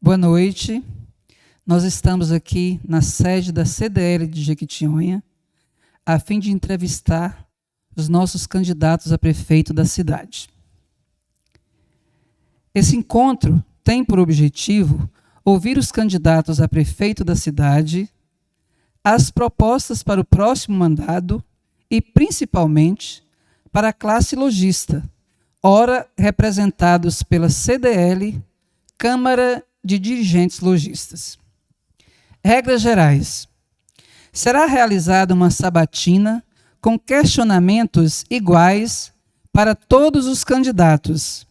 Boa noite. Nós estamos aqui na sede da CDL de Jequitinhonha, a fim de entrevistar os nossos candidatos a prefeito da cidade. Esse encontro tem por objetivo ouvir os candidatos a prefeito da cidade, as propostas para o próximo mandato e, principalmente, para a classe lojista, ora representados pela CDL, Câmara de Dirigentes Lojistas. Regras gerais. Será realizada uma sabatina com questionamentos iguais para todos os candidatos,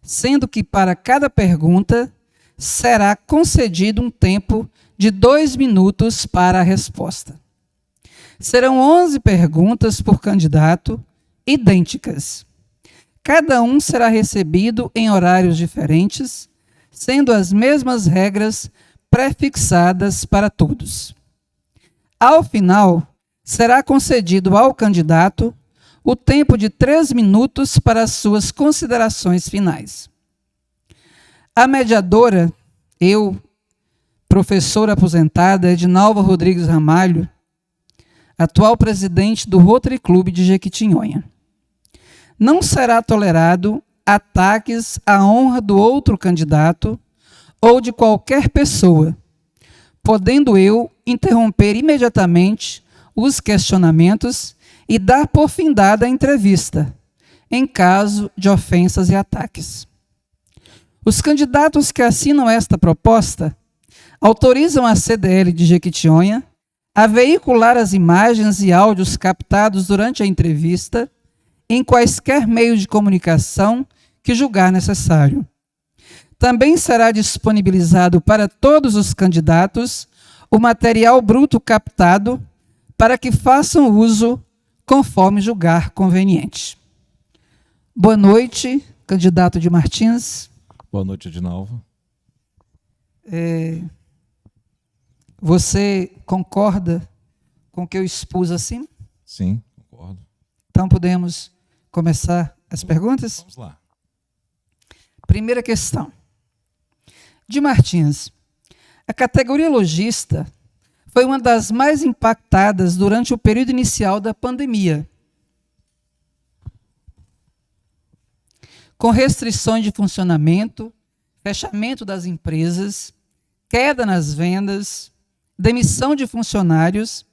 sendo que para cada pergunta será concedido um tempo de 2 minutos para a resposta. Serão 11 perguntas por candidato, idênticas. Cada um será recebido em horários diferentes, sendo as mesmas regras prefixadas para todos. Ao final, será concedido ao candidato o tempo de 3 minutos para as suas considerações finais. A mediadora, eu, professora aposentada Edinalva Rodrigues Ramalho, atual presidente do Rotary Clube de Jequitinhonha. Não será tolerado ataques à honra do outro candidato ou de qualquer pessoa, podendo eu interromper imediatamente os questionamentos e dar por findada a entrevista, em caso de ofensas e ataques. Os candidatos que assinam esta proposta autorizam a CDL de Jequitinhonha a veicular as imagens e áudios captados durante a entrevista em quaisquer meios de comunicação que julgar necessário. Também será disponibilizado para todos os candidatos o material bruto captado para que façam uso conforme julgar conveniente. Boa noite, candidato de Martins. Boa noite, Edinalva. Você concorda com o que eu expus assim? Sim, concordo. Então podemos começar as perguntas? Vamos lá. Primeira questão. De Martins, a categoria lojista foi uma das mais impactadas durante o período inicial da pandemia, com restrições de funcionamento, fechamento das empresas, queda nas vendas, demissão de funcionários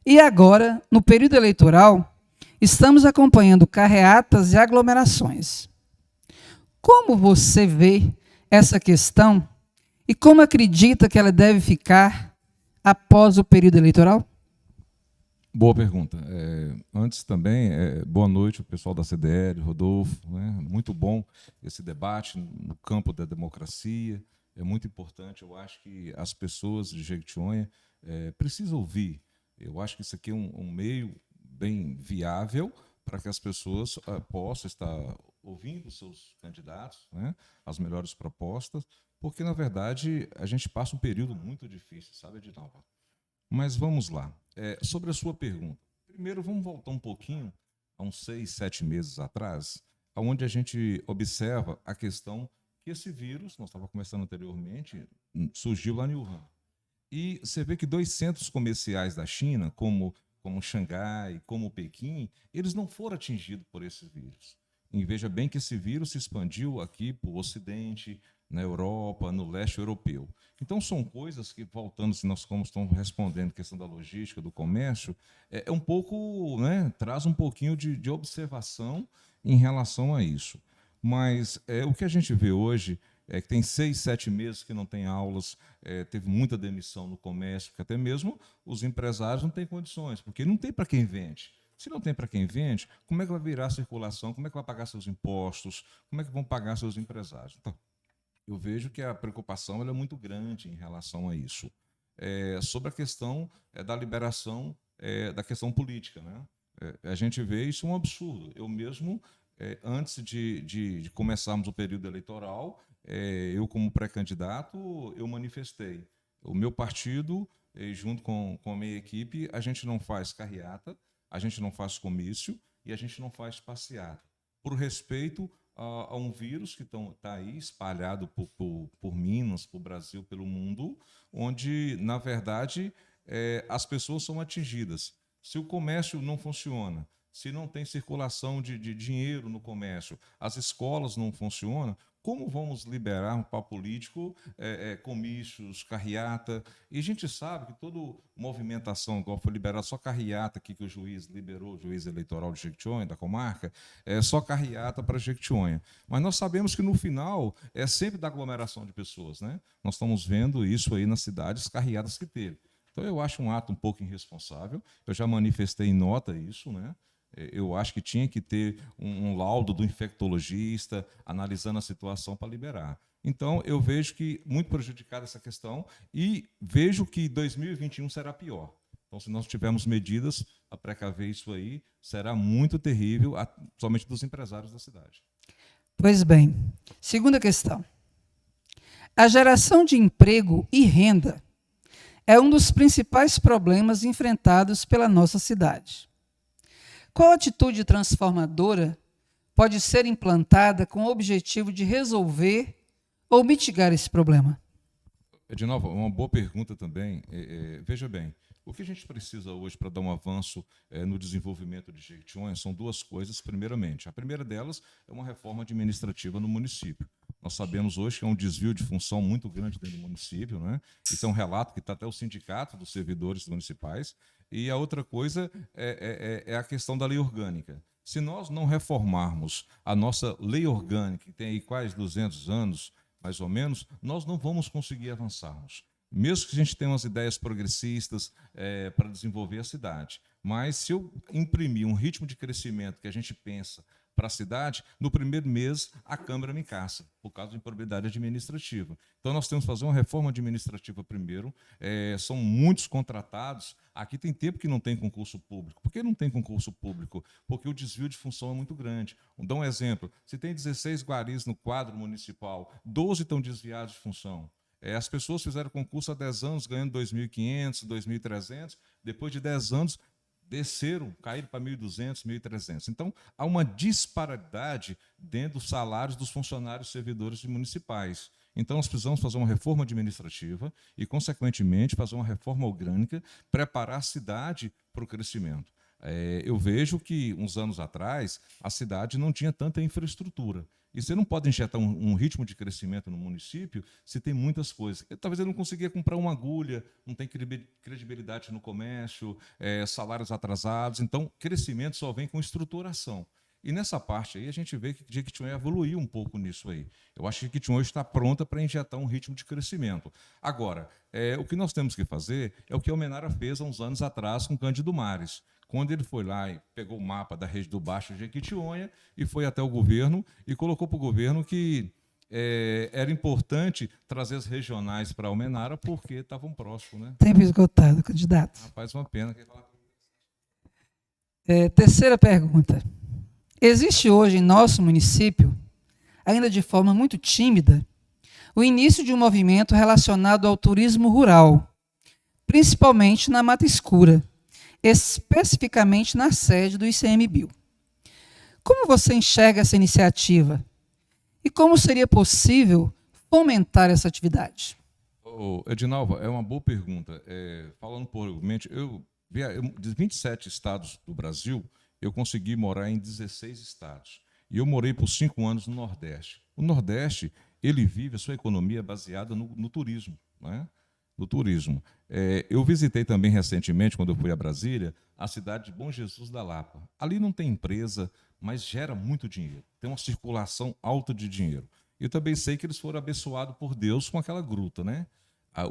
e agora, no período eleitoral, estamos acompanhando carreatas e aglomerações. Como você vê essa questão e como acredita que ela deve ficar após o período eleitoral? Boa pergunta. Antes também, boa noite ao pessoal da CDL, Rodolfo. Muito bom esse debate no campo da democracia. É muito importante. Eu acho que as pessoas de Jequitinhonha precisam ouvir. Eu acho que isso aqui é um meio bem viável para que as pessoas possam estar ouvindo seus candidatos, as melhores propostas, porque, na verdade, a gente passa um período muito difícil, sabe, Edinalva? Mas vamos lá. Sobre a sua pergunta. Primeiro, vamos voltar um pouquinho, a uns 6, 7 meses atrás, onde a gente observa a questão que esse vírus, nós estávamos conversando anteriormente, surgiu lá em Wuhan. E você vê que 2 centros comerciais da China, como Xangai, como Pequim, eles não foram atingidos por esse vírus. E veja bem que esse vírus se expandiu aqui para o Ocidente, na Europa, no leste europeu. Então, são coisas que, voltando, se nós como estamos respondendo a questão da logística, do comércio, um pouco, traz um pouquinho de observação em relação a isso. Mas o que a gente vê hoje é que tem 6, 7 meses que não tem aulas, teve muita demissão no comércio, porque até mesmo os empresários não têm condições, porque não tem para quem vende. Se não tem para quem vende, como é que vai virar a circulação? Como é que vai pagar seus impostos? Como é que vão pagar seus empresários? Então, eu vejo que a preocupação ela é muito grande em relação a isso. Sobre a questão da liberação da questão política, a gente vê isso um absurdo. Eu mesmo, antes de começarmos o período eleitoral, eu como pré-candidato, eu manifestei. O meu partido, junto com a minha equipe, a gente não faz carreata, a gente não faz comício e a gente não faz passeata, por respeito a um vírus que está aí espalhado por Minas, por Brasil, pelo mundo, onde, na verdade, as pessoas são atingidas. Se o comércio não funciona, se não tem circulação de dinheiro no comércio, as escolas não funcionam, como vamos liberar para político comícios, carreata? E a gente sabe que toda movimentação, igual foi liberada só carreata aqui que o juiz liberou, o juiz eleitoral de Jequitinhonha, da comarca, é só carreata para Jequitinhonha. Mas nós sabemos que no final é sempre da aglomeração de pessoas, né? Nós estamos vendo isso aí nas cidades, carreatas que teve. Então eu acho um ato um pouco irresponsável, eu já manifestei em nota isso, né? Eu acho que tinha que ter um laudo do infectologista analisando a situação para liberar. Então, eu vejo que muito prejudicada essa questão e vejo que 2021 será pior. Então, se nós tivermos medidas para precaver isso aí, será muito terrível, somente dos empresários da cidade. Pois bem, segunda questão. A geração de emprego e renda é um dos principais problemas enfrentados pela nossa cidade. Qual atitude transformadora pode ser implantada com o objetivo de resolver ou mitigar esse problema? Edinalva, uma boa pergunta também. Veja bem, o que a gente precisa hoje para dar um avanço no desenvolvimento de Jequitinhonha são duas coisas, primeiramente. A primeira delas é uma reforma administrativa no município. Nós sabemos hoje que é um desvio de função muito grande dentro do município, né? Isso é um relato que está até o sindicato dos servidores municipais. E a outra coisa é a questão da lei orgânica. Se nós não reformarmos a nossa lei orgânica, que tem aí quase 200 anos, mais ou menos, nós não vamos conseguir avançarmos. Mesmo que a gente tenha umas ideias progressistas para desenvolver a cidade. Mas se eu imprimir um ritmo de crescimento que a gente pensa para a cidade, no primeiro mês a Câmara me caça, por causa de improbidade administrativa. Então nós temos que fazer uma reforma administrativa primeiro, são muitos contratados, aqui tem tempo que não tem concurso público. Por que não tem concurso público? Porque o desvio de função é muito grande. Vou dar um exemplo, se tem 16 guaris no quadro municipal, 12 estão desviados de função. As pessoas fizeram concurso há 10 anos, ganhando 2.500, 2.300, depois de 10 anos, desceram, caíram para 1.200, 1.300. Então, há uma disparidade dentro dos salários dos funcionários servidores municipais. Então, nós precisamos fazer uma reforma administrativa e, consequentemente, fazer uma reforma orgânica, preparar a cidade para o crescimento. Eu vejo que, uns anos atrás, a cidade não tinha tanta infraestrutura. E você não pode injetar um ritmo de crescimento no município se tem muitas coisas. Talvez ele não conseguia comprar uma agulha, não tem credibilidade no comércio, salários atrasados. Então, crescimento só vem com estruturação. E nessa parte aí, a gente vê que Jequitinhonha evoluiu um pouco nisso aí. Eu acho que Jequitinhonha está pronta para injetar um ritmo de crescimento. Agora, o que nós temos que fazer é o que a Almenara fez há uns anos atrás com Cândido Mares. Quando ele foi lá e pegou o mapa da rede do Baixo Jequitinhonha e foi até o governo e colocou para o governo que era importante trazer as regionais para Almenara porque estavam próximos, né? Tempo esgotado, candidato. Rapaz, uma pena. Terceira pergunta. Existe hoje em nosso município, ainda de forma muito tímida, o início de um movimento relacionado ao turismo rural, principalmente na Mata Escura, especificamente na sede do ICMBio. Como você enxerga essa iniciativa? E como seria possível fomentar essa atividade? Edinalva, é uma boa pergunta. Falando publicamente, de 27 estados do Brasil, eu consegui morar em 16 estados. E eu morei por 5 anos no Nordeste. O Nordeste, ele vive a sua economia baseada no turismo, né? No turismo. Eu visitei também recentemente, quando eu fui a Brasília, a cidade de Bom Jesus da Lapa. Ali não tem empresa, mas gera muito dinheiro. Tem uma circulação alta de dinheiro. Eu também sei que eles foram abençoados por Deus com aquela gruta, né?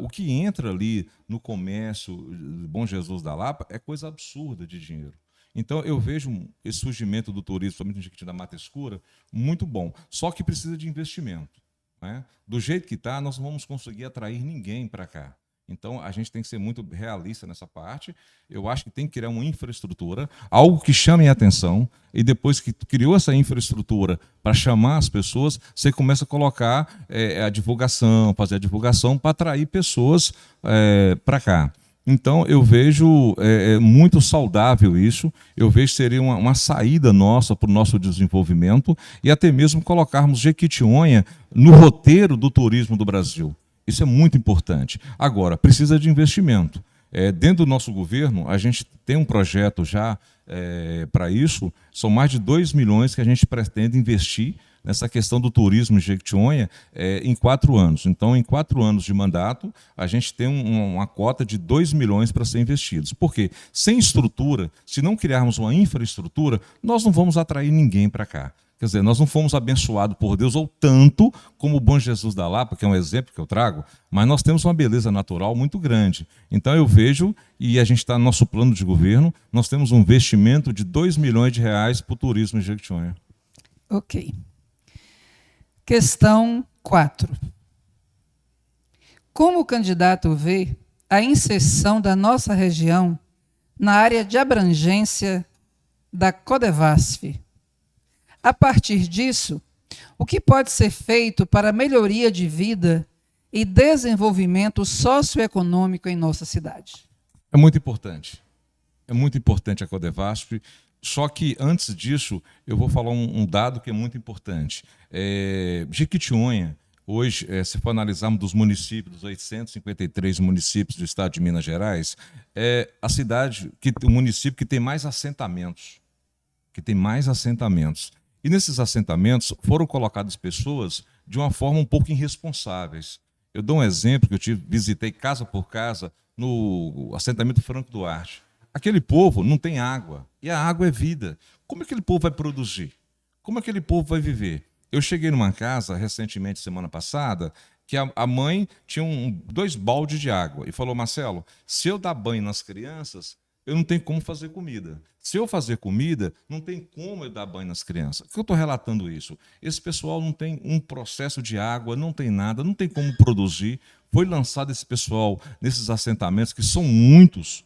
O que entra ali no comércio de Bom Jesus da Lapa é coisa absurda de dinheiro. Então, eu vejo esse surgimento do turismo, somente da Mata Escura, muito bom. Só que precisa de investimento, né? Do jeito que está, nós não vamos conseguir atrair ninguém para cá. Então, a gente tem que ser muito realista nessa parte. Eu acho que tem que criar uma infraestrutura, algo que chame a atenção, e depois que criou essa infraestrutura para chamar as pessoas, você começa a colocar a divulgação, fazer a divulgação para atrair pessoas para cá. Então, eu vejo muito saudável isso, eu vejo que seria uma saída nossa para o nosso desenvolvimento e até mesmo colocarmos Jequitinhonha no roteiro do turismo do Brasil. Isso é muito importante. Agora, precisa de investimento. Dentro do nosso governo, a gente tem um projeto já para isso, são mais de 2 milhões que a gente pretende investir nessa questão do turismo em Jequitinhonha em 4 anos. Então, em 4 anos de mandato, a gente tem uma cota de 2 milhões para ser investidos. Por quê? Sem estrutura, se não criarmos uma infraestrutura, nós não vamos atrair ninguém para cá. Quer dizer, nós não fomos abençoados por Deus ou tanto como o Bom Jesus da Lapa, que é um exemplo que eu trago, mas nós temos uma beleza natural muito grande. Então eu vejo, e a gente está no nosso plano de governo, nós temos um investimento de 2 milhões de reais para o turismo em Jequitinhonha. Ok. Questão 4. Como o candidato vê a inserção da nossa região na área de abrangência da Codevasf? A partir disso, o que pode ser feito para a melhoria de vida e desenvolvimento socioeconômico em nossa cidade? É muito importante. É muito importante a Codevasf. Só que, antes disso, eu vou falar um dado que é muito importante. Jequitinhonha, hoje, se for analisarmos dos municípios, dos 853 municípios do estado de Minas Gerais, é a cidade, o município que tem mais assentamentos. E nesses assentamentos foram colocadas pessoas de uma forma um pouco irresponsáveis. Eu dou um exemplo que eu visitei casa por casa no assentamento Franco Duarte. Aquele povo não tem água, e a água é vida. Como aquele povo vai produzir? Como aquele povo vai viver? Eu cheguei numa casa recentemente, semana passada, que a mãe tinha 2 baldes de água e falou: Marcelo, se eu dar banho nas crianças, eu não tenho como fazer comida. Se eu fazer comida, não tem como eu dar banho nas crianças. Por que eu estou relatando isso? Esse pessoal não tem um processo de água, não tem nada, não tem como produzir. Foi lançado esse pessoal nesses assentamentos, que são muitos,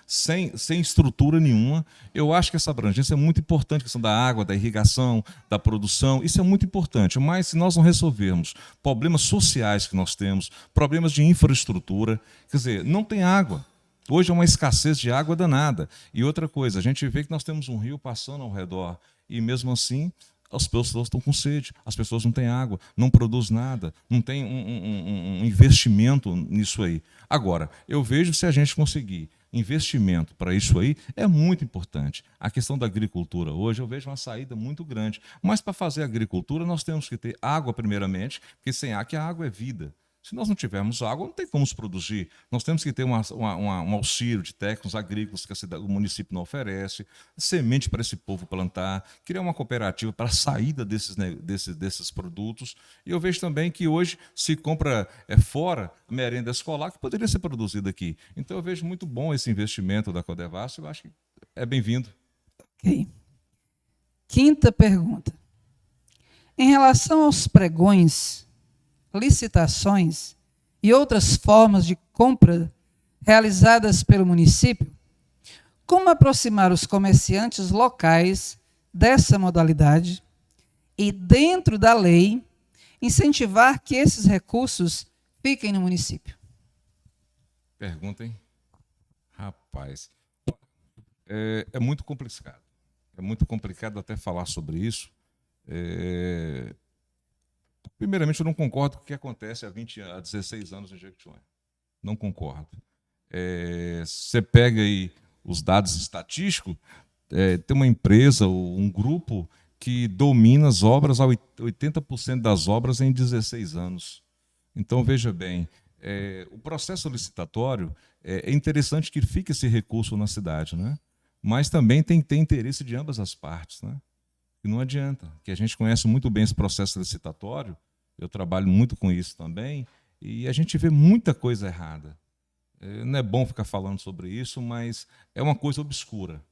sem estrutura nenhuma. Eu acho que essa abrangência é muito importante, a questão da água, da irrigação, da produção, isso é muito importante. Mas se nós não resolvermos problemas sociais que nós temos, problemas de infraestrutura, quer dizer, não tem água. Hoje é uma escassez de água danada. E outra coisa, a gente vê que nós temos um rio passando ao redor e, mesmo assim, as pessoas estão com sede, as pessoas não têm água, não produzem nada, não tem um investimento nisso aí. Agora, eu vejo, se a gente conseguir investimento para isso aí, é muito importante. A questão da agricultura hoje, eu vejo uma saída muito grande. Mas para fazer agricultura, nós temos que ter água primeiramente, porque sem água, que a água é vida. Se nós não tivermos água, não tem como se produzir. Nós temos que ter um auxílio de técnicos agrícolas que o município não oferece, semente para esse povo plantar, criar uma cooperativa para a saída desses produtos. E eu vejo também que hoje se compra fora merenda escolar que poderia ser produzida aqui. Então eu vejo muito bom esse investimento da Codevasf, eu acho que é bem-vindo. Ok. Quinta pergunta. Em relação aos pregões, licitações e outras formas de compra realizadas pelo município, como aproximar os comerciantes locais dessa modalidade e, dentro da lei, incentivar que esses recursos fiquem no município? Perguntem. Rapaz, é muito complicado. É muito complicado até falar sobre isso. Primeiramente, eu não concordo com o que acontece há 16 anos em Jequitinhonha. Não concordo. Você pega aí os dados estatísticos, tem uma empresa ou um grupo que domina as obras, 80% das obras em 16 anos. Então, veja bem, o processo licitatório, é interessante que fique esse recurso na cidade, né? Mas também tem que ter interesse de ambas as partes, né? E não adianta, que a gente conhece muito bem esse processo licitatório, eu trabalho muito com isso também, e a gente vê muita coisa errada. Não é bom ficar falando sobre isso, mas é uma coisa obscura.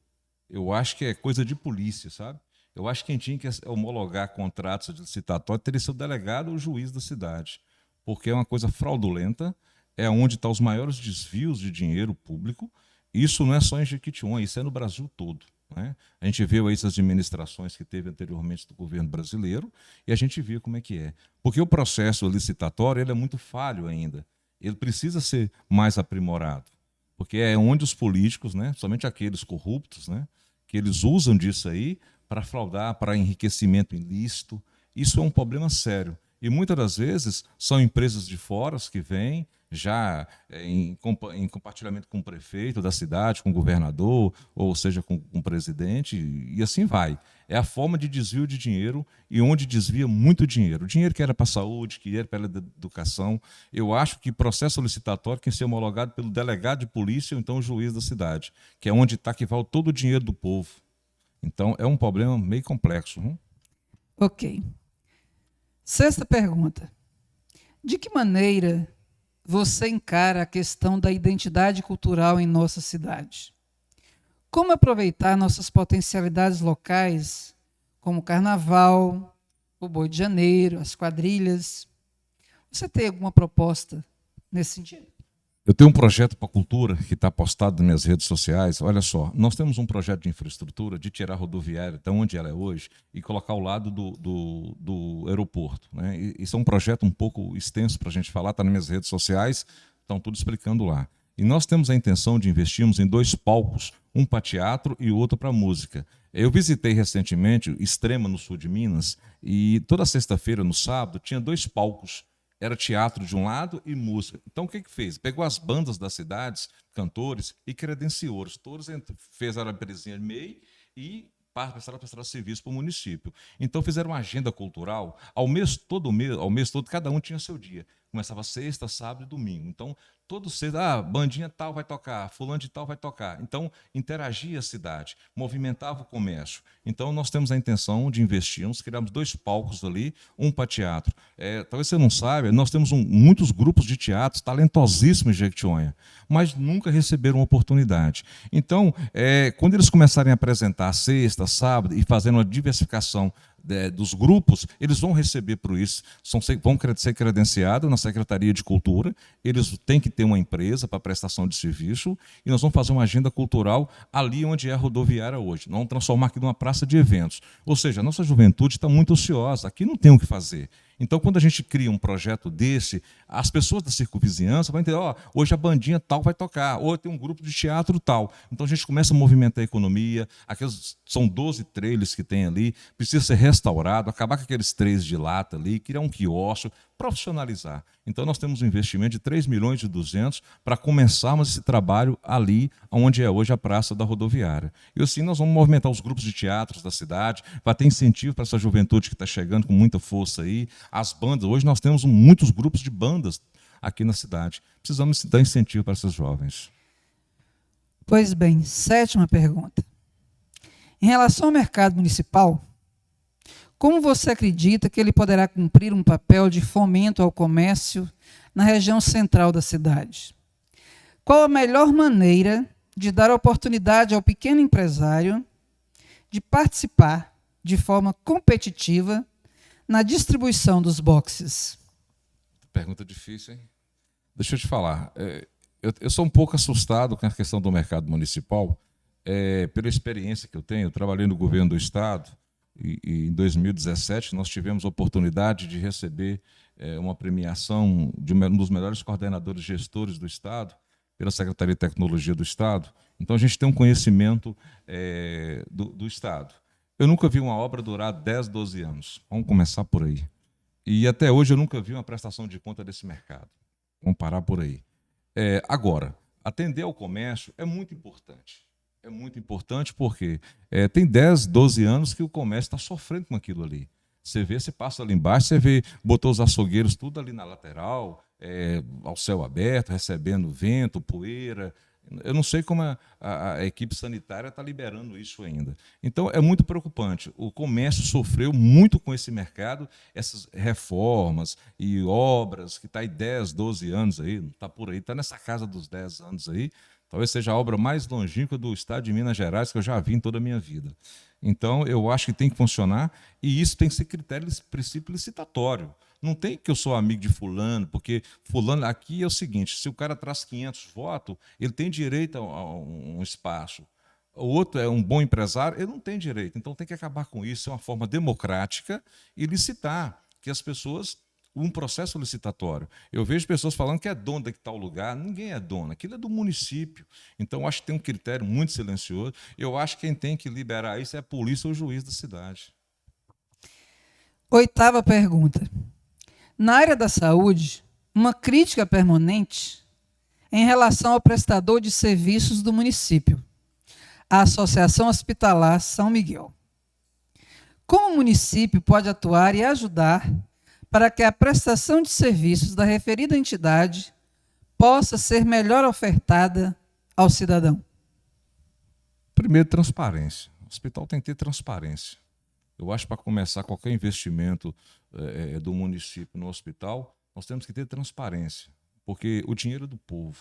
Eu acho que é coisa de polícia, sabe? Eu acho que quem tinha que homologar contratos de licitatório teria sido o delegado ou o juiz da cidade, porque é uma coisa fraudulenta, é onde estão os maiores desvios de dinheiro público. Isso não é só em Jequitinhonha, isso é no Brasil todo. Né? A gente viu aí essas administrações que teve anteriormente do governo brasileiro e a gente viu como é que é. Porque o processo licitatório ele é muito falho ainda. ele precisa ser mais aprimorado, porque é onde os políticos, né, somente aqueles corruptos, né, que eles usam disso aí para fraudar, para enriquecimento ilícito. Isso é um problema sério. E muitas das vezes são empresas de fora que vêm já em compartilhamento com o prefeito da cidade, com o governador, ou seja, com o presidente, e assim vai. É a forma de desvio de dinheiro e onde desvia muito dinheiro. Dinheiro que era para a saúde, que era para a educação. Eu acho que processo licitatório tem que ser homologado pelo delegado de polícia ou então o juiz da cidade, que é onde está que vai todo o dinheiro do povo. Então, é um problema meio complexo. Ok. Sexta pergunta. De que maneira você encara a questão da identidade cultural em nossa cidade? Como aproveitar nossas potencialidades locais, como o carnaval, o Boi de Janeiro, as quadrilhas? Você tem alguma proposta nesse sentido? Eu tenho um projeto para a cultura que está postado nas minhas redes sociais. Olha só, nós temos um projeto de infraestrutura de tirar a rodoviária de onde ela é hoje e colocar ao lado do aeroporto, né? Isso é um projeto um pouco extenso para a gente falar, está nas minhas redes sociais, estão tudo explicando lá. E nós temos a intenção de investirmos em 2 palcos, um para teatro e outro para música. Eu visitei recentemente Extrema, no sul de Minas, e toda sexta-feira, no sábado, tinha 2 palcos. Era teatro de um lado e música. Então, o que fez? Pegou as bandas das cidades, cantores, e credenciou-os. Todos fizeram a presença de MEI e passaram a prestar serviço para o município. Então, fizeram uma agenda cultural. Ao mês todo, cada um tinha seu dia. Começava sexta, sábado e domingo. Então, todo sexta, bandinha tal vai tocar, fulano de tal vai tocar. Então, interagia a cidade, movimentava o comércio. Então, nós temos a intenção de investirmos, criamos 2 palcos ali, um para teatro. Talvez você não saiba, nós temos muitos grupos de teatro talentosíssimos em Jequitinhonha, mas nunca receberam oportunidade. Então, quando eles começarem a apresentar sexta, sábado e fazendo uma diversificação dos grupos, eles vão receber por isso, vão ser credenciados na Secretaria de Cultura, eles têm que ter uma empresa para prestação de serviço, e nós vamos fazer uma agenda cultural ali onde é a rodoviária hoje. Nós vamos transformar aqui numa praça de eventos. Ou seja, a nossa juventude está muito ociosa, aqui não tem o que fazer. Então, quando a gente cria um projeto desse, as pessoas da circunvizinhança vão entender, hoje a bandinha tal vai tocar, ou tem um grupo de teatro tal. Então, a gente começa a movimentar a economia, são 12 trailers que tem ali, precisa ser restaurado, acabar com aqueles trailers de lata ali, criar um quiosque, profissionalizar. Então, nós temos um investimento de 3.200.000 para começarmos esse trabalho ali, onde é hoje a Praça da Rodoviária. E assim nós vamos movimentar os grupos de teatros da cidade, vai ter incentivo para essa juventude que está chegando com muita força aí, as bandas. Hoje nós temos muitos grupos de bandas aqui na cidade. Precisamos dar incentivo para esses jovens. Pois bem, 7ª pergunta. Em relação ao mercado municipal, como você acredita que ele poderá cumprir um papel de fomento ao comércio na região central da cidade? Qual a melhor maneira de dar oportunidade ao pequeno empresário de participar de forma competitiva na distribuição dos boxes? Pergunta difícil, hein? Deixa eu te falar. Eu sou um pouco assustado com a questão do mercado municipal, pela experiência que eu tenho. Eu trabalhei no governo do Estado, e em 2017 nós tivemos a oportunidade de receber uma premiação de um dos melhores coordenadores gestores do Estado, pela Secretaria de Tecnologia do Estado. Então, a gente tem um conhecimento do Estado. Eu nunca vi uma obra durar 10, 12 anos. Vamos começar por aí. E até hoje eu nunca vi uma prestação de conta desse mercado. Vamos parar por aí. Agora, atender ao comércio é muito importante. É muito importante porque tem 10, 12 anos que o comércio está sofrendo com aquilo ali. Você vê, você passa ali embaixo, você vê, botou os açougueiros tudo ali na lateral, ao céu aberto, recebendo vento, poeira. Eu não sei como a equipe sanitária está liberando isso ainda. Então, é muito preocupante. O comércio sofreu muito com esse mercado, essas reformas e obras, que está aí 10, 12 anos aí, está por aí, está nessa casa dos 10 anos aí. Talvez seja a obra mais longínqua do estado de Minas Gerais que eu já vi em toda a minha vida. Então, eu acho que tem que funcionar, e isso tem que ser critério, princípio licitatório. Não tem que eu sou amigo de fulano, porque fulano aqui é o seguinte, se o cara traz 500 votos, ele tem direito a um espaço. O outro é um bom empresário, ele não tem direito. Então tem que acabar com isso, é uma forma democrática e licitar, que as pessoas um processo licitatório. Eu vejo pessoas falando que é dono de tal lugar, ninguém é dono, aquilo é do município. Então, eu acho que tem um critério muito silencioso. Eu acho que quem tem que liberar isso é a polícia ou o juiz da cidade. 8ª pergunta. Na área da saúde, uma crítica permanente em relação ao prestador de serviços do município, a Associação Hospitalar São Miguel. Como o município pode atuar e ajudar para que a prestação de serviços da referida entidade possa ser melhor ofertada ao cidadão? Primeiro, transparência. O hospital tem que ter transparência. Eu acho que para começar qualquer investimento do município no hospital, nós temos que ter transparência, porque o dinheiro é do povo.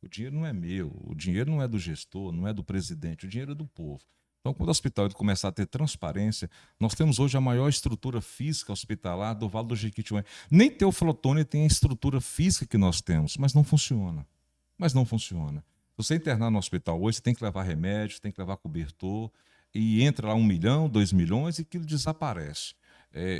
O dinheiro não é meu, o dinheiro não é do gestor, não é do presidente, o dinheiro é do povo. Então, quando o hospital começar a ter transparência, nós temos hoje a maior estrutura física hospitalar do Vale do Jequitinhonha. Nem Teoflotone tem a estrutura física que nós temos, mas não funciona. Mas não funciona. Se você internar no hospital hoje, você tem que levar remédio, tem que levar cobertor, e entra lá 1 milhão, 2 milhões e aquilo desaparece.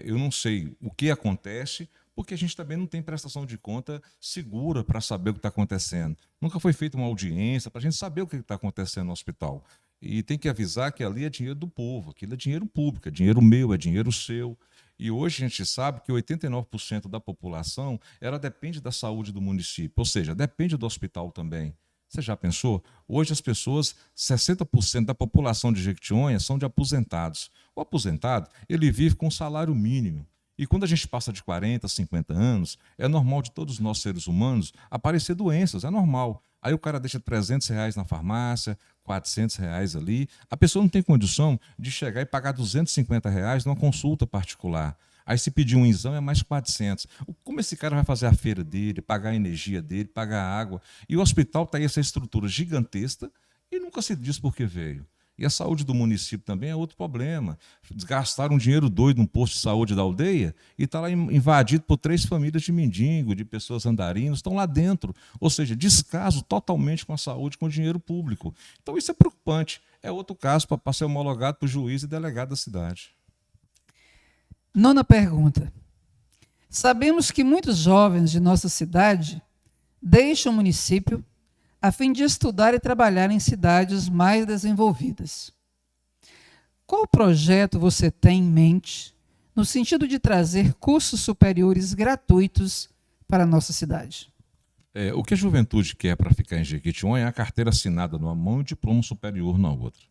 Eu não sei o que acontece, porque a gente também não tem prestação de conta segura para saber o que está acontecendo. Nunca foi feita uma audiência para a gente saber o que está acontecendo no hospital. E tem que avisar que ali é dinheiro do povo, aquilo é dinheiro público, é dinheiro meu, é dinheiro seu. E hoje a gente sabe que 89% da população ela depende da saúde do município, ou seja, depende do hospital também. Você já pensou? Hoje as pessoas, 60% da população de Jequitinhonha são de aposentados. O aposentado, ele vive com um salário mínimo. E quando a gente passa de 40, 50 anos, é normal de todos nós seres humanos aparecer doenças, é normal. Aí o cara deixa R$300 na farmácia, R$400 ali. A pessoa não tem condição de chegar e pagar R$250 numa consulta particular. Aí se pedir um exame é mais 400. Como esse cara vai fazer a feira dele, pagar a energia dele, pagar a água? E o hospital está aí essa estrutura gigantesca e nunca se diz por que veio. E a saúde do município também é outro problema. Gastaram um dinheiro doido num posto de saúde da aldeia e está lá invadido por 3 famílias de mendigo, de pessoas andarinas, estão lá dentro. Ou seja, descaso totalmente com a saúde, com o dinheiro público. Então isso é preocupante. É outro caso para ser homologado para o juiz e delegado da cidade. 9ª pergunta. Sabemos que muitos jovens de nossa cidade deixam o município a fim de estudar e trabalhar em cidades mais desenvolvidas. Qual projeto você tem em mente no sentido de trazer cursos superiores gratuitos para a nossa cidade? O que a juventude quer para ficar em Jequitinhonha é a carteira assinada numa mão e o diploma superior na outra.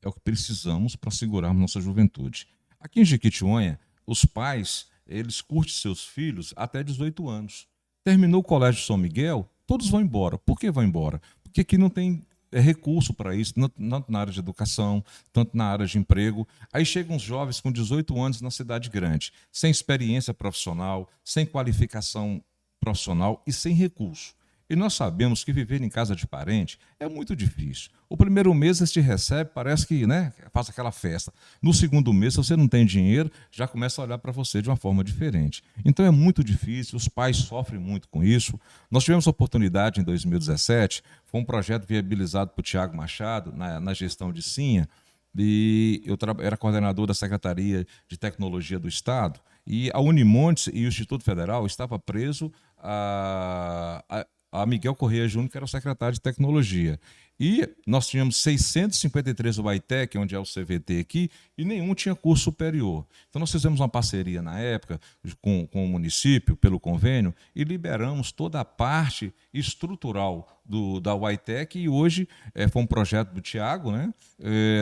É o que precisamos para segurarmos nossa juventude. Aqui em Jequitinhonha, os pais, eles curtem seus filhos até 18 anos. Terminou o Colégio São Miguel, todos vão embora. Por que vão embora? Porque aqui não tem recurso para isso, tanto na área de educação, tanto na área de emprego. Aí chegam os jovens com 18 anos na cidade grande, sem experiência profissional, sem qualificação profissional e sem recurso. E nós sabemos que viver em casa de parente é muito difícil. O primeiro mês você te recebe, parece que faz aquela festa. No segundo mês, se você não tem dinheiro, já começa a olhar para você de uma forma diferente. Então é muito difícil, os pais sofrem muito com isso. Nós tivemos a oportunidade em 2017, foi um projeto viabilizado por Tiago Machado, na gestão de Sinha, e eu era coordenador da Secretaria de Tecnologia do Estado, e a Unimontes e o Instituto Federal estavam presos a Miguel Correia Júnior, que era o secretário de Tecnologia. E nós tínhamos 653 UITEC, onde é o CVT aqui, e nenhum tinha curso superior. Então nós fizemos uma parceria na época com o município, pelo convênio, e liberamos toda a parte estrutural da UITEC, e hoje foi um projeto do Tiago,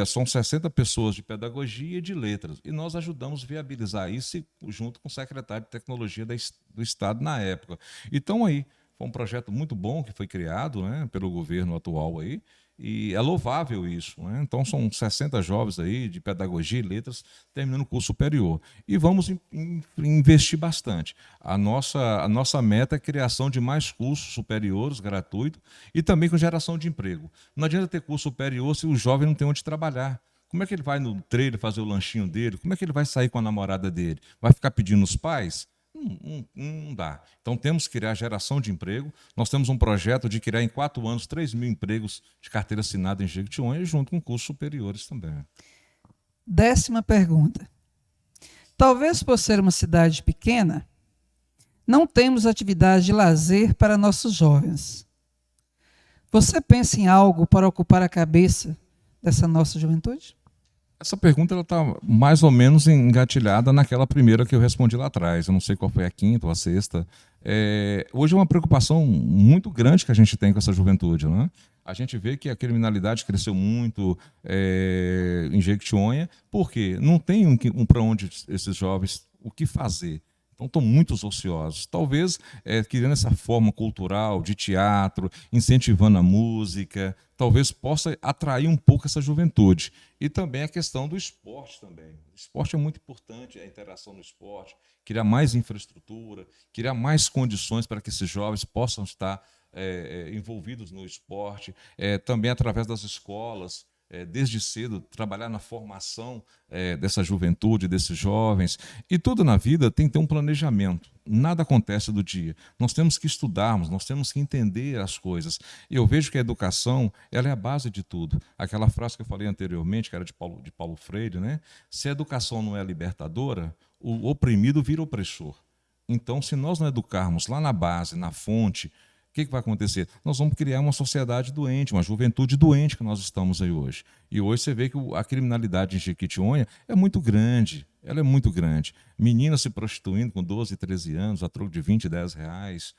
são 60 pessoas de pedagogia e de letras, e nós ajudamos a viabilizar isso junto com o secretário de Tecnologia do Estado na época. Então aí, foi um projeto muito bom que foi criado pelo governo atual aí, e é louvável isso. Então são 60 jovens aí de pedagogia e letras terminando o curso superior. E vamos investir bastante. A nossa meta é a criação de mais cursos superiores gratuitos e também com geração de emprego. Não adianta ter curso superior se o jovem não tem onde trabalhar. Como é que ele vai no trailer fazer o lanchinho dele? Como é que ele vai sair com a namorada dele? Vai ficar pedindo os pais? Não dá. Então temos que criar geração de emprego. Nós temos um projeto de criar em 4 anos 3.000 empregos de carteira assinada em Jequitinhonha, junto com cursos superiores também. 10ª pergunta. Talvez por ser uma cidade pequena, não temos atividade de lazer para nossos jovens. Você pensa em algo para ocupar a cabeça dessa nossa juventude? Essa pergunta está mais ou menos engatilhada naquela primeira que eu respondi lá atrás. Eu não sei qual foi a quinta ou a sexta. Hoje é uma preocupação muito grande que a gente tem com essa juventude, né? A gente vê que a criminalidade cresceu muito em Jequitinhonha, porque não tem para onde esses jovens o que fazer. Então, estão muitos ociosos. Talvez criando essa forma cultural de teatro, incentivando a música, talvez possa atrair um pouco essa juventude. E também a questão do esporte também. O esporte é muito importante, a interação no esporte, criar mais infraestrutura, criar mais condições para que esses jovens possam estar envolvidos no esporte, também através das escolas, desde cedo, trabalhar na formação dessa juventude, desses jovens. E tudo na vida tem que ter um planejamento. Nada acontece do dia. Nós temos que estudarmos, nós temos que entender as coisas. Eu vejo que a educação ela é a base de tudo. Aquela frase que eu falei anteriormente, que era de Paulo Freire, né? Se a educação não é libertadora, o oprimido vira opressor. Então, se nós não educarmos lá na base, na fonte, o que vai acontecer? Nós vamos criar uma sociedade doente, uma juventude doente que nós estamos aí hoje. E hoje você vê que a criminalidade em Jequitinhonha é muito grande. Ela é muito grande. Meninas se prostituindo com 12, 13 anos, a troco de 20, 10 reais.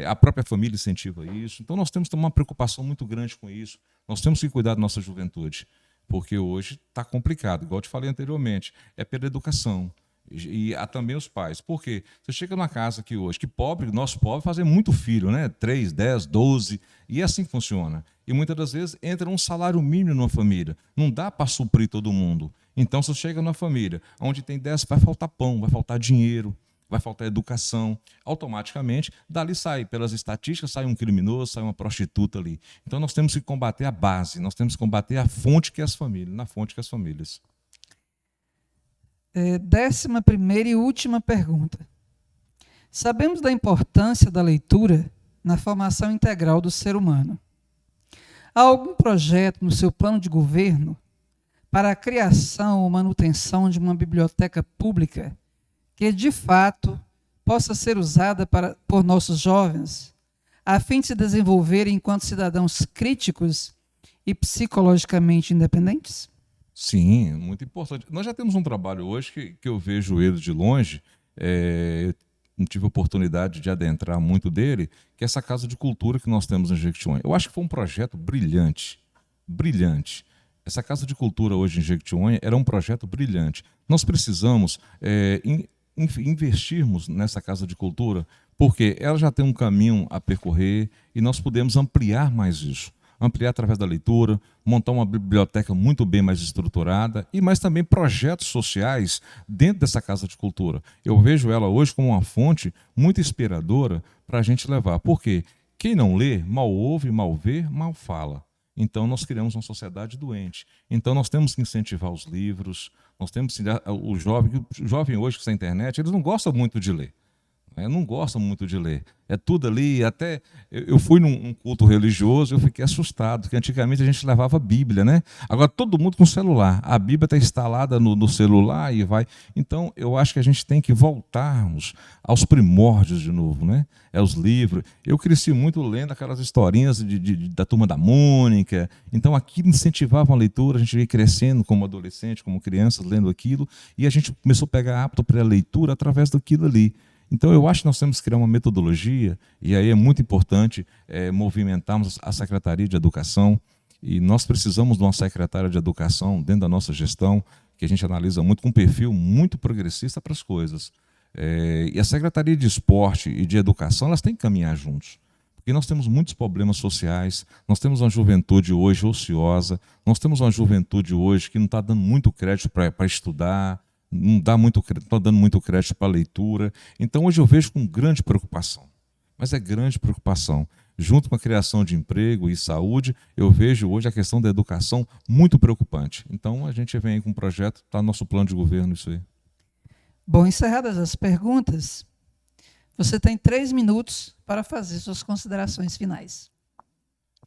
A própria família incentiva isso. Então nós temos que ter uma preocupação muito grande com isso. Nós temos que cuidar da nossa juventude. Porque hoje está complicado, igual eu te falei anteriormente. É pela educação. E há também os pais. Por quê? Você chega numa casa aqui hoje, que pobre, nós pobres fazem muito filho, né? 3, 10, 12, e é assim que funciona. E muitas das vezes entra um salário mínimo numa família. Não dá para suprir todo mundo. Então, se você chega numa família onde tem 10, vai faltar pão, vai faltar dinheiro, vai faltar educação. Automaticamente, dali sai, pelas estatísticas, sai um criminoso, sai uma prostituta ali. Então, nós temos que combater a base, nós temos que combater a fonte que é as famílias, na fonte que é as famílias. 11ª e última pergunta. Sabemos da importância da leitura na formação integral do ser humano. Há algum projeto no seu plano de governo para a criação ou manutenção de uma biblioteca pública que, de fato, possa ser usada por nossos jovens, a fim de se desenvolverem enquanto cidadãos críticos e psicologicamente independentes? Sim, muito importante. Nós já temos um trabalho hoje que eu vejo ele de longe, eu não tive oportunidade de adentrar muito dele, que é essa Casa de Cultura que nós temos em Jequitinhonha. Eu acho que foi um projeto brilhante, brilhante. Essa Casa de Cultura hoje em Jequitinhonha era um projeto brilhante. Nós precisamos investirmos nessa Casa de Cultura, porque ela já tem um caminho a percorrer e nós podemos ampliar mais isso. Ampliar através da leitura, montar uma biblioteca muito bem mais estruturada e mais também projetos sociais dentro dessa Casa de Cultura. Eu vejo ela hoje como uma fonte muito inspiradora para a gente levar. Por quê? Quem não lê, mal ouve, mal vê, mal fala. Então nós criamos uma sociedade doente. Então nós temos que incentivar os livros, nós temos que o jovem hoje com essa internet, eles não gostam muito de ler. Não gostam muito de ler. É tudo ali, até eu fui num culto religioso, eu fiquei assustado, porque antigamente a gente levava a Bíblia, né? Agora todo mundo com celular. A Bíblia está instalada no celular e vai. Então eu acho que a gente tem que voltarmos aos primórdios de novo, né? Os livros. Eu cresci muito lendo aquelas historinhas da Turma da Mônica. Então aquilo incentivava a leitura, a gente ia crescendo como adolescente, como criança, lendo aquilo, e a gente começou a pegar apto para a leitura através daquilo ali. Então, eu acho que nós temos que criar uma metodologia, e aí é muito importante movimentarmos a Secretaria de Educação, e nós precisamos de uma secretária de Educação dentro da nossa gestão, que a gente analisa muito, com um perfil muito progressista para as coisas. E a Secretaria de Esporte e de Educação, elas têm que caminhar juntos. Porque nós temos muitos problemas sociais, nós temos uma juventude hoje ociosa, nós temos uma juventude hoje que não está dando muito crédito para estudar, não está dando muito crédito para a leitura. Então, hoje eu vejo com grande preocupação, mas é grande preocupação. Junto com a criação de emprego e saúde, eu vejo hoje a questão da educação muito preocupante. Então, a gente vem aí com um projeto, está no nosso plano de governo isso aí. Bom, encerradas as perguntas, você tem 3 minutos para fazer suas considerações finais.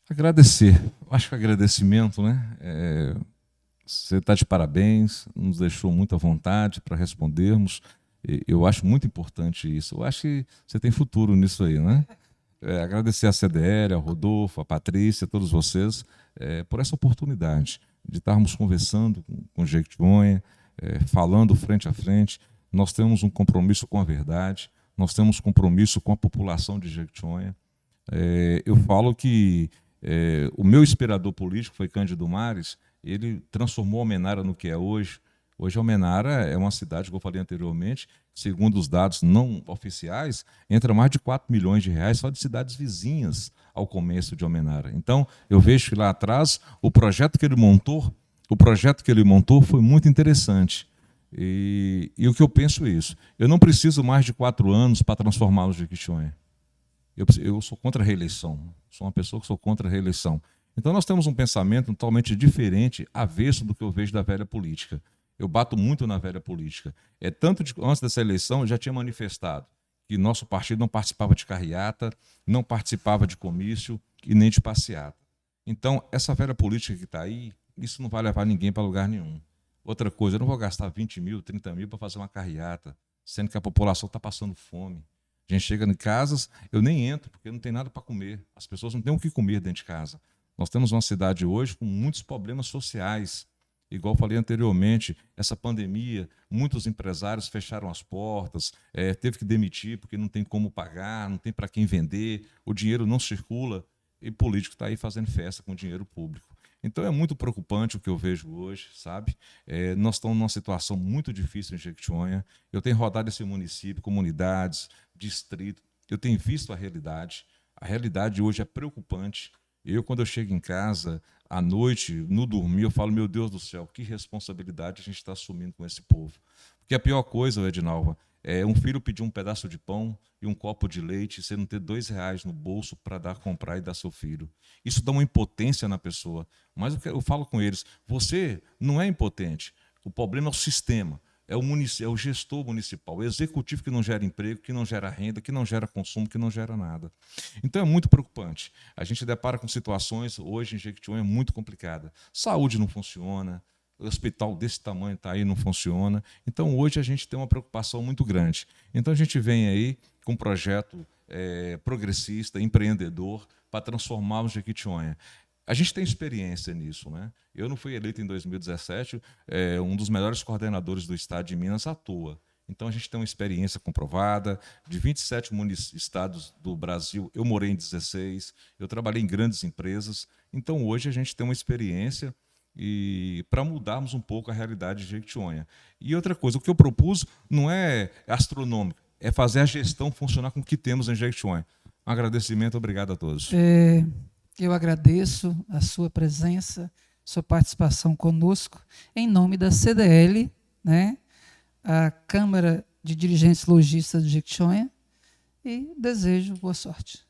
Agradecer. Acho que agradecimento, né? Você está de parabéns, nos deixou muita vontade para respondermos. Eu acho muito importante isso. Eu acho que você tem futuro nisso aí, né? Agradecer a CDL, ao Rodolfo, a Patrícia, a todos vocês, por essa oportunidade de estarmos conversando com Jequitinhonha, falando frente a frente. Nós temos um compromisso com a verdade, nós temos compromisso com a população de Jequitinhonha. Eu falo que o meu inspirador político foi Cândido Mares, ele transformou Almenara no que é hoje. Hoje, Almenara é uma cidade, como eu falei anteriormente, segundo os dados não oficiais, entra mais de 4 milhões de reais só de cidades vizinhas ao comércio de Almenara. Então, eu vejo que lá atrás, o projeto que ele montou foi muito interessante. E o que eu penso é isso. Eu não preciso mais de 4 anos para transformar o Jequitinhonha. Eu sou contra a reeleição. Sou uma pessoa que sou contra a reeleição. Então, nós temos um pensamento totalmente diferente, avesso do que eu vejo da velha política. Eu bato muito na velha política. Antes dessa eleição, eu já tinha manifestado que nosso partido não participava de carreata, não participava de comício e nem de passeata. Então, essa velha política que está aí, isso não vai levar ninguém para lugar nenhum. Outra coisa, eu não vou gastar 20 mil, 30 mil para fazer uma carreata, sendo que a população está passando fome. A gente chega em casas, eu nem entro, porque não tem nada para comer. As pessoas não têm o que comer dentro de casa. Nós temos uma cidade hoje com muitos problemas sociais. Igual falei anteriormente, essa pandemia, muitos empresários fecharam as portas, teve que demitir porque não tem como pagar, não tem para quem vender, o dinheiro não circula e o político está aí fazendo festa com dinheiro público. Então é muito preocupante o que eu vejo hoje, sabe? Nós estamos numa situação muito difícil em Jequitinhonha. Eu tenho rodado esse município, comunidades, distrito, eu tenho visto a realidade. A realidade hoje é preocupante. Quando eu chego em casa, à noite, no dormir, eu falo, meu Deus do céu, que responsabilidade a gente está assumindo com esse povo. Porque a pior coisa, Edinalva, é um filho pedir um pedaço de pão e um copo de leite e você não ter R$ 2 no bolso para comprar e dar ao seu filho. Isso dá uma impotência na pessoa. Mas eu falo com eles, você não é impotente, o problema é o sistema. É o gestor municipal, o executivo que não gera emprego, que não gera renda, que não gera consumo, que não gera nada. Então é muito preocupante. A gente depara com situações, hoje em Jequitinhonha, muito complicadas. Saúde não funciona, o hospital desse tamanho está aí, não funciona. Então hoje a gente tem uma preocupação muito grande. Então a gente vem aí com um projeto progressista, empreendedor, para transformar o Jequitinhonha. A gente tem experiência nisso, né? Eu não fui eleito em 2017, um dos melhores coordenadores do estado de Minas à toa. Então a gente tem uma experiência comprovada, de 27 estados do Brasil, eu morei em 16, eu trabalhei em grandes empresas, então hoje a gente tem uma experiência para mudarmos um pouco a realidade de Jequitinhonha. E outra coisa, o que eu propus não é astronômico, é fazer a gestão funcionar com o que temos em Jequitinhonha. Um agradecimento, obrigado a todos. Eu agradeço a sua presença, sua participação conosco, em nome da CDL, né, a Câmara de Dirigentes Lojistas de Jequitinhonha, e desejo boa sorte.